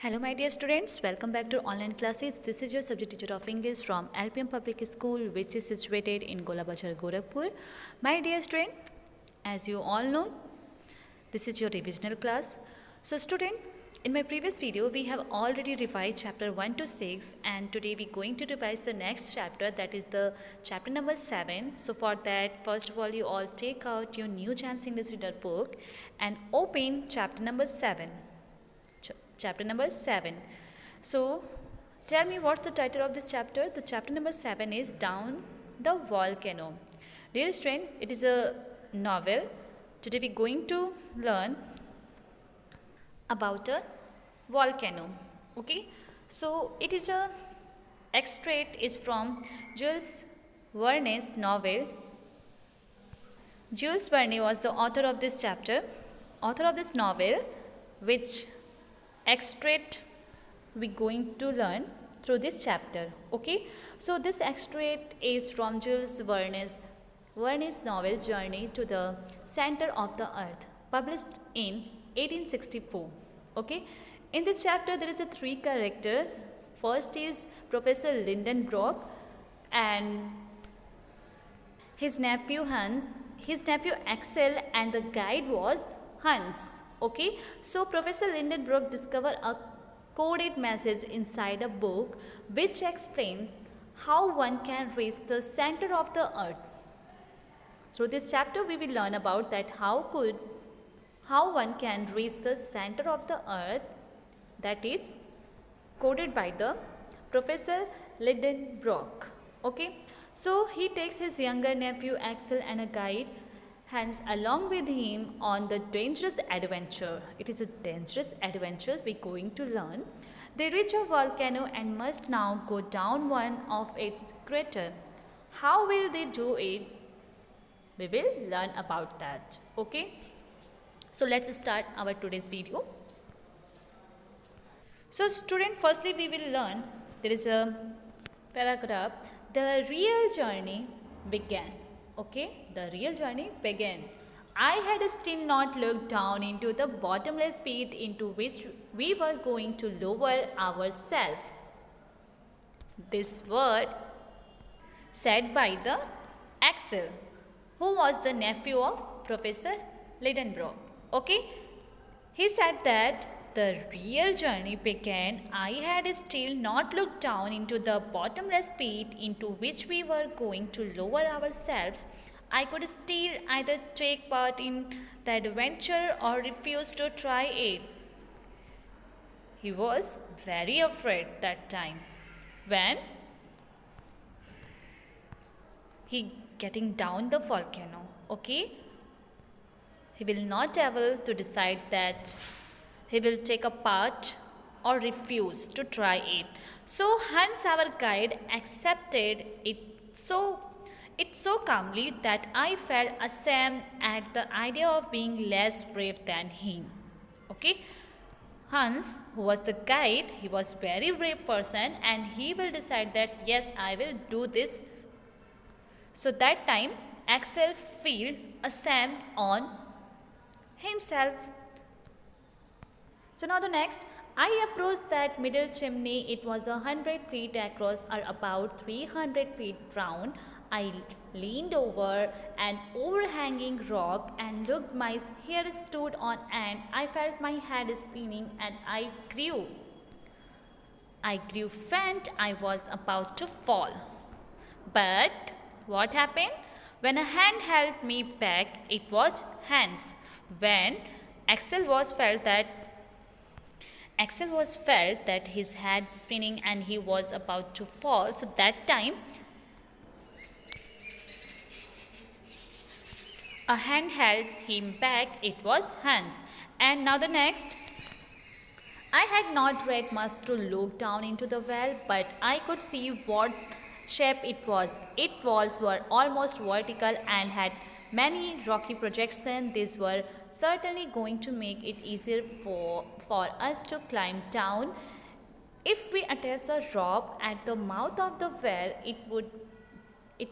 Hello my dear students, welcome back to online classes. This is your subject teacher of English from LPM Public School which is situated in Golabachar, Gorakhpur. My dear student, as you all know, this is your revisional class. So student, in my previous video we have already revised chapter 1 to 6 and today we are going to revise the next chapter, that is the chapter number 7. So for that, first of all you all take out your new Champs English Reader book and open chapter number 7. Chapter number 7. So tell me what's the title of this chapter. The chapter number 7 is Down the Volcano. Dear student, it is a novel. Today we are going to learn about a volcano. Okay, so it is a extract is from Jules Verne's novel. Jules Verne was the author of this chapter, author of this novel, which extract we going to learn through this chapter. Okay, so this extract is from Jules Verne's novel Journey to the Center of the Earth, published in 1864. Okay, in this chapter there is a three character. First is Professor Lindenbrock and his nephew Hans, his nephew Axel, and the guide was Hans. Okay, so Professor Lindenbrock discovered a coded message inside a book which explains how one can reach the center of the earth. Through this chapter we will learn about that how one can reach the center of the earth, that is coded by the Professor Lindenbrock. Okay, so he takes his younger nephew Axel and a guide Hans along with him on the dangerous adventure. It is a dangerous adventure we are going to learn. They reach a volcano and must now go down one of its crater. How will they do it? We will learn about that. Okay, so let's start our today's video. So student, firstly we will learn, there is a paragraph, the real journey began. Okay, the real journey began. I had still not looked down into the bottomless pit into which we were going to lower ourselves. This word said by the Axel, who was the nephew of Professor Lindenbrock. Okay, he said that the real journey began. I had still not looked down into the bottomless pit into which we were going to lower ourselves. I could still either take part in the adventure or refuse to try it. He was very afraid that time when he getting down the volcano. Okay, he will not able to decide that he will take a part or refuse to try it. So Hans, our guide, accepted it so calmly that I felt ashamed at the idea of being less brave than him. Okay, Hans, who was the guide, he was very brave person and he will decide that yes, I will do this. So that time Axel felt ashamed on himself. So now the next, I approached that middle chimney. It was 100 feet across or about 300 feet round. I leaned over an overhanging rock and looked. My hair stood on end. I felt my head spinning and I grew faint. I was about to fall. But what happened? When a hand held me back, it was Hans. When Axel was felt that his head spinning and he was about to fall. So that time a hand held him back. It was Hans. And now the next. I had not read much to look down into the well, but I could see what shape it was. Its walls were almost vertical and had many rocky projections. These were certainly going to make it easier for us to climb down. If we attach a rope at the mouth of the well, it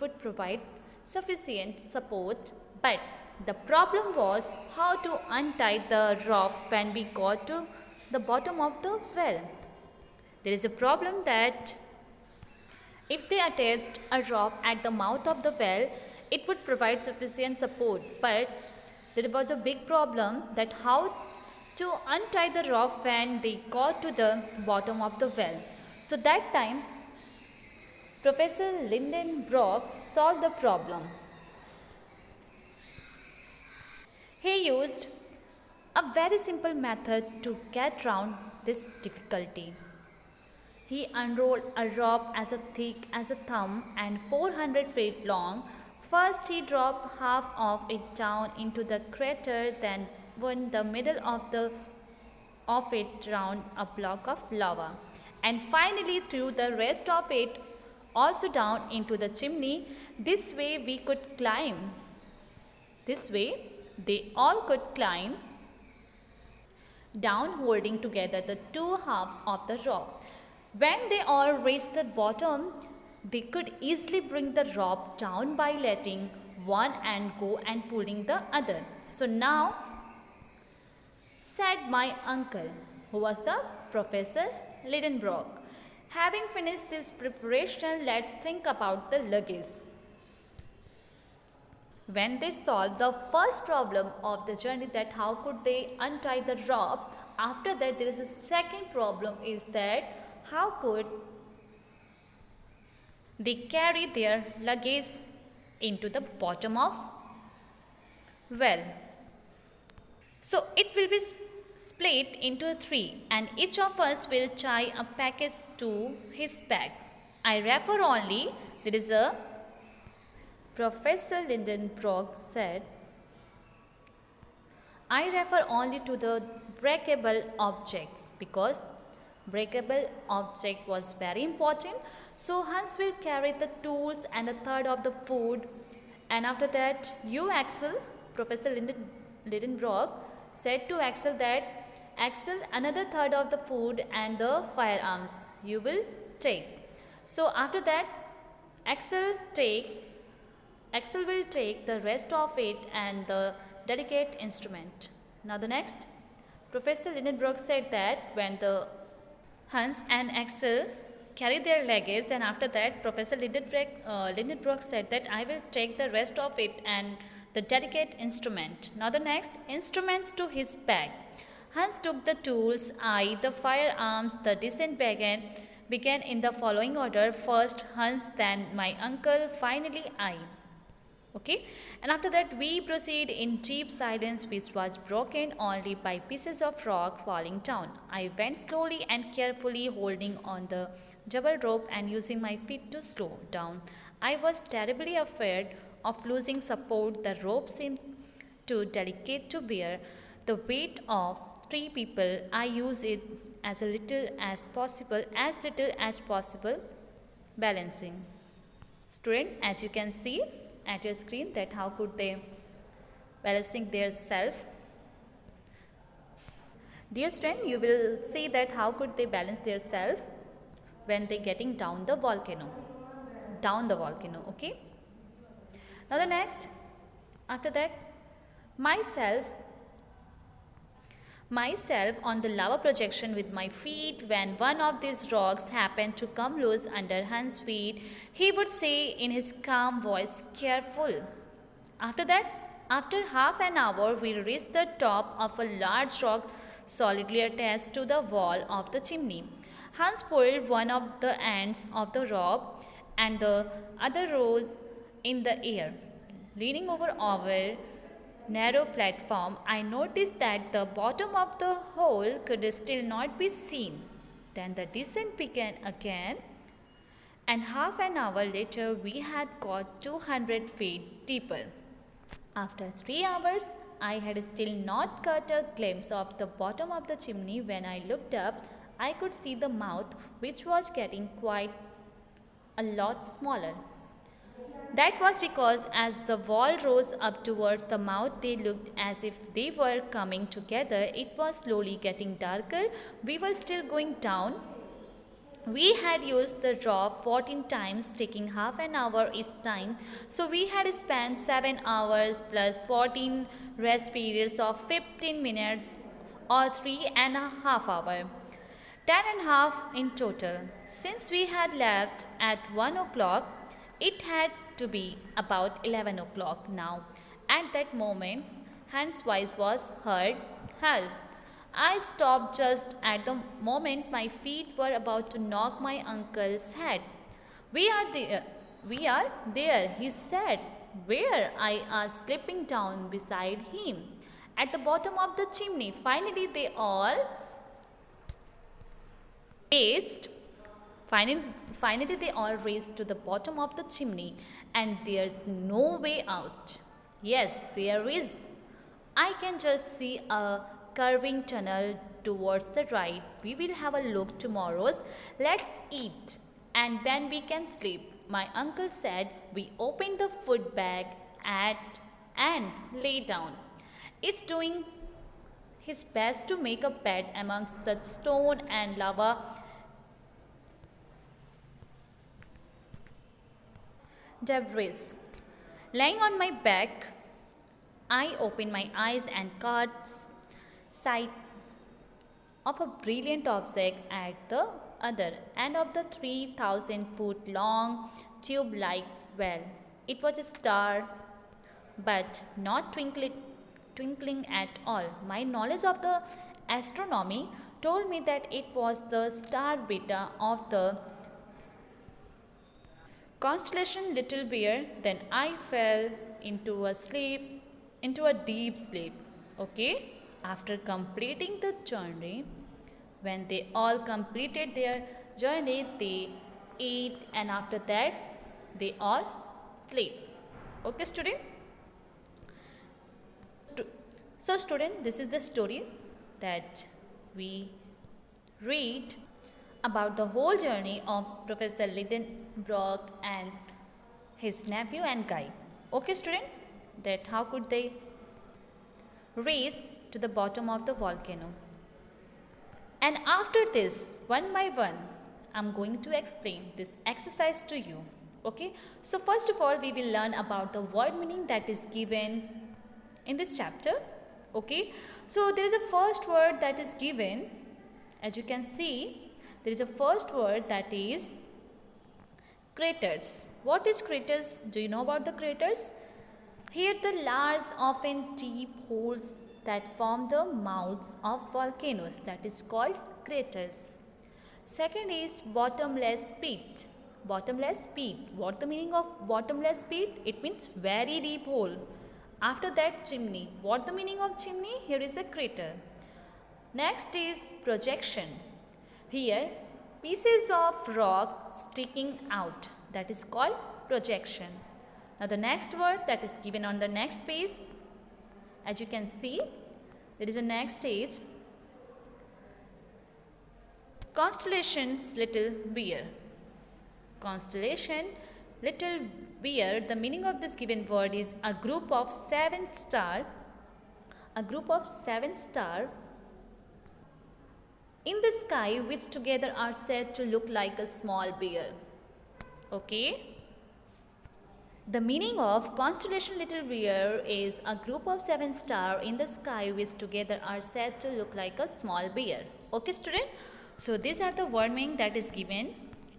would provide sufficient support. But the problem was how to untie the rope when we got to the bottom of the well. There is a problem that if they attached a rope at the mouth of the well, it would provide sufficient support. But there was a big problem that how to untie the rope when they got to the bottom of the well. So that time, Professor Lindenbrock solved the problem. He used a very simple method to get round this difficulty. He unrolled a rope as thick as a thumb and 400 feet long. First he dropped half of it down into the crater, then went the middle of it round a block of lava, and finally threw the rest of it also down into the chimney. This way we could climb. This way they all could climb down, holding together the two halves of the rope. When they all reached the bottom, they could easily bring the rope down by letting one end go and pulling the other. So now, said my uncle, who was the Professor Lidenbrock, having finished this preparation, let's think about the luggage. When they solved the first problem of the journey, that how could they untie the rope, after that there is a second problem, is that how could they carry their luggage into the bottom of well. So it will be split into three, and each of us will tie a package to his bag. I refer only, there is a Professor Lindenbrock said, I refer only to the breakable objects because breakable object was very important. So Hans will carry the tools and a third of the food, and after that you Axel, Professor Lidenbrock said to Axel that Axel, another third of the food and the firearms you will take. So after that Axel will take the rest of it and the delicate instrument. Now the next, Professor Lindenbrock said that when the Hans and Axel carry their luggage, and after that Professor Lindenbrock said that I will take the rest of it and the delicate instrument. Now the next, instruments to his bag. Hans took the tools, I the firearms, the descent began in the following order. First Hans, then my uncle, finally I. Okay, and after that we proceed in deep silence, which was broken only by pieces of rock falling down. I went slowly and carefully, holding on the double rope and using my feet to slow down. I was terribly afraid of losing support. The rope seemed too delicate to bear the weight of three people. I used it as little as possible, balancing. Student, as you can see at your screen, that how could they balancing their self. Dear student, you will see that how could they balance their self when they getting down the volcano, okay. Now the next, after that, myself on the lava projection with my feet. When one of these rocks happened to come loose under Hans' feet, he would say in his calm voice, careful. After that, after half an hour, we reached the top of a large rock solidly attached to the wall of the chimney. Hans pulled one of the ends of the rope and the other rose in the air. Leaning over our narrow platform, I noticed that the bottom of the hole could still not be seen. Then the descent began again, and half an hour later we had got 200 feet deeper. After 3 hours, I had still not caught a glimpse of the bottom of the chimney. When I looked up, I could see the mouth, which was getting quite a lot smaller. That was because as the wall rose up toward the mouth, they looked as if they were coming together. It was slowly getting darker. We were still going down. We had used the rope 14 times, taking half an hour each time. So we had spent 7 hours plus 14 rest periods of 15 minutes or 3.5 hours. 10.5 in total. Since we had left at 1 o'clock, it had to be about 11 o'clock now. At that moment, Hans' voice was heard, "Help!" I stopped just at the moment my feet were about to knock my uncle's head. "We are there, we are there," he said. "Where?" I asked, slipping down beside him. "At the bottom of the chimney." Finally, they all raced. Finally, they all raced to the bottom of the chimney, and there's no way out. Yes, there is. I can just see a curving tunnel towards the right. We will have a look tomorrow's. Let's eat, and then we can sleep. My uncle said. We opened the food bag and lay down. It's doing his best to make a bed amongst the stone and lava debris. Lying on my back, I opened my eyes and caught sight of a brilliant object at the other end of the 3,000-foot long tube-like well. It was a star, but not twinkling at all. My knowledge of the astronomy told me that it was the star Beta of the constellation Little Bear. Then I fell into a deep sleep. Okay? After completing the journey, when they all completed their journey, they ate, and after that, they all sleep. Okay, student? So, student, this is the story that we read about the whole journey of Professor Lidenbrock and his nephew and guide. Okay, student, that how could they race to the bottom of the volcano. And after this, one by one, I'm going to explain this exercise to you. Okay, so first of all, we will learn about the word meaning that is given in this chapter. Okay, so there is a first word that is given. As you can see, there is a first word that is craters. What is craters? Do you know about the craters? Here the large, often deep holes that form the mouths of volcanoes, that is called craters. Second is bottomless pit. Bottomless pit. What the meaning of bottomless pit? It means very deep hole. After that, chimney. What the meaning of chimney? Here is a crater. Next is projection. Here pieces of rock sticking out, that is called projection. Now the next word that is given on the next page, as you can see, there is a next stage. Constellations Little Bear. Constellation Little Bear, the meaning of this given word is a group of 7 stars. A group of 7 stars in the sky which together are said to look like a small bear. Okay. The meaning of constellation Little Bear is a group of 7 stars in the sky which together are said to look like a small bear. Okay, student? So these are the word meaning that is given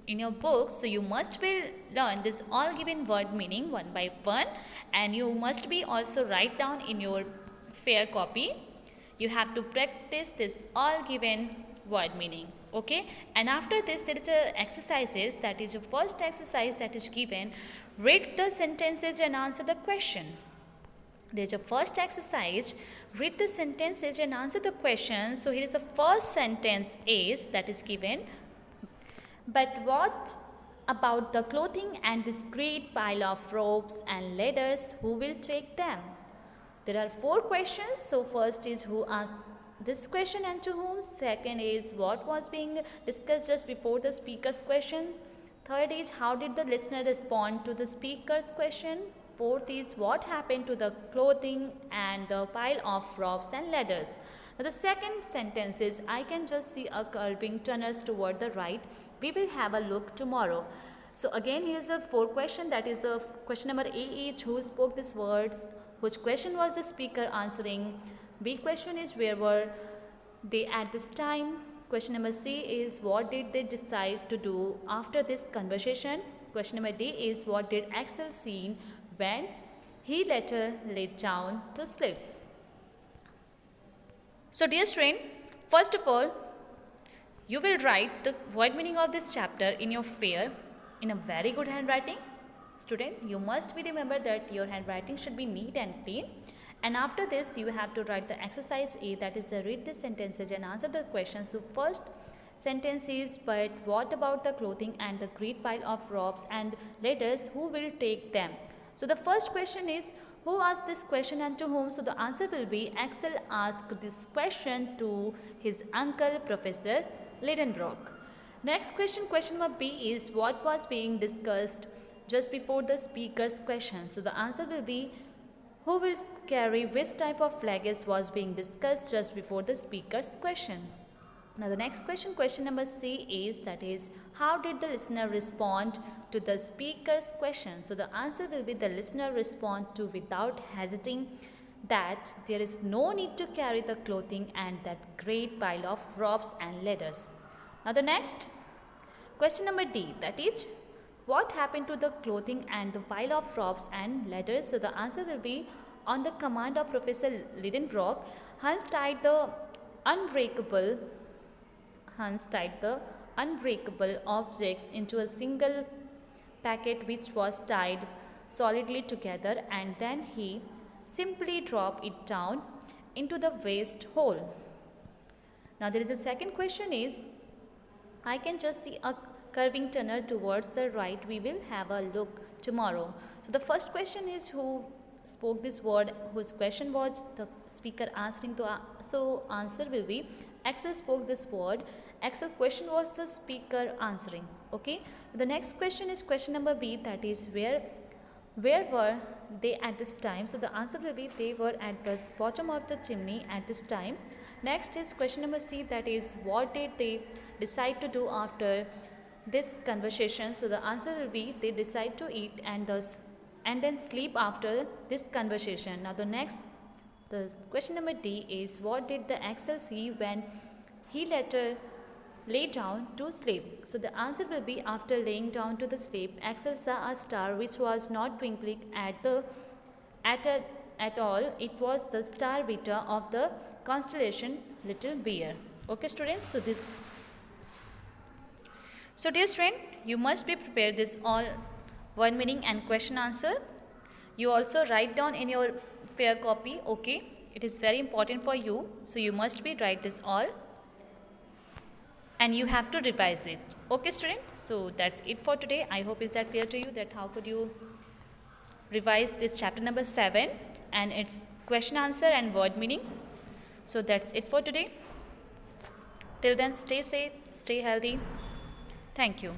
in your book. So you must be learn this all given word meaning one by one, and you must be also write down in your fair copy. You have to practice this all given word meaning. Okay, and after this there is a exercises, that is the first exercise that is given. Read the sentences and answer the question. There is a first exercise. Read the sentences and answer the question. So here is the first sentence is that is given. But what about the clothing and this great pile of ropes and ladders? Who will take them? There are 4 questions. So first is who asked this question and to whom. Second is what was being discussed just before the speaker's question. Third is how did the listener respond to the speaker's question. Fourth is what happened to the clothing and the pile of ropes and ladders. Now the second sentence is I can just see a curving tunnels toward the right. We will have a look tomorrow. So again here is a 4 question, that is a question number A each, who spoke these words, which question was the speaker answering. B question is where were they at this time. Question number C is what did they decide to do after this conversation. Question number D is what did Axel see when he later laid down to sleep. So dear student, first of all, you will write the word meaning of this chapter in your fair in a very good handwriting. Student, you must be remember that your handwriting should be neat and clean. And after this, you have to write the exercise A, that is the read the sentences and answer the questions. So first sentence is, but what about the clothing and the great pile of robes and letters, who will take them? So the first question is, who asked this question and to whom? So the answer will be Axel asked this question to his uncle Professor Lidenbrock. Next question, question number B is, what was being discussed just before the speaker's question? So the answer will be, who will carry which type of luggage was being discussed just before the speaker's question. Now the next question, question number C is, that is, how did the listener respond to the speaker's question? So the answer will be, the listener respond to without hesitating that there is no need to carry the clothing and that great pile of robes and letters. Now the next question number D, that is, what happened to the clothing and the pile of robes and letters? So the answer will be, on the command of Professor Lidenbrock, Hans tied the unbreakable objects into a single packet which was tied solidly together, and then he simply dropped it down into the waste hole. Now there is a second question is, I can just see a curving tunnel towards the right. We will have a look tomorrow. So the first question is, who spoke this word, whose question was the speaker answering to. So answer will be, Axel spoke this word. Axel question was the speaker answering. Okay. The next question is question number B, that is, where were they at this time? So the answer will be, they were at the bottom of the chimney at this time. Next is question number C, that is, what did they decide to do after this conversation? So the answer will be, they decide to eat and then sleep after this conversation. Now the question number D is, what did the Axel see when he later lay down to sleep? So the answer will be, after laying down to the sleep, Axel saw a star which was not twinkling at all. It was the star Beta of the constellation Little Bear. Okay students, so dear student, you must be prepared this all word meaning and question answer. You also write down in your fair copy. Okay, it is very important for you, so you must be write this all and you have to revise it. Okay student, so that's it for today. I hope is that clear to you, that how could you revise this chapter number 7 and its question answer and word meaning. So that's it for today. Till then, stay safe, stay healthy. Thank you.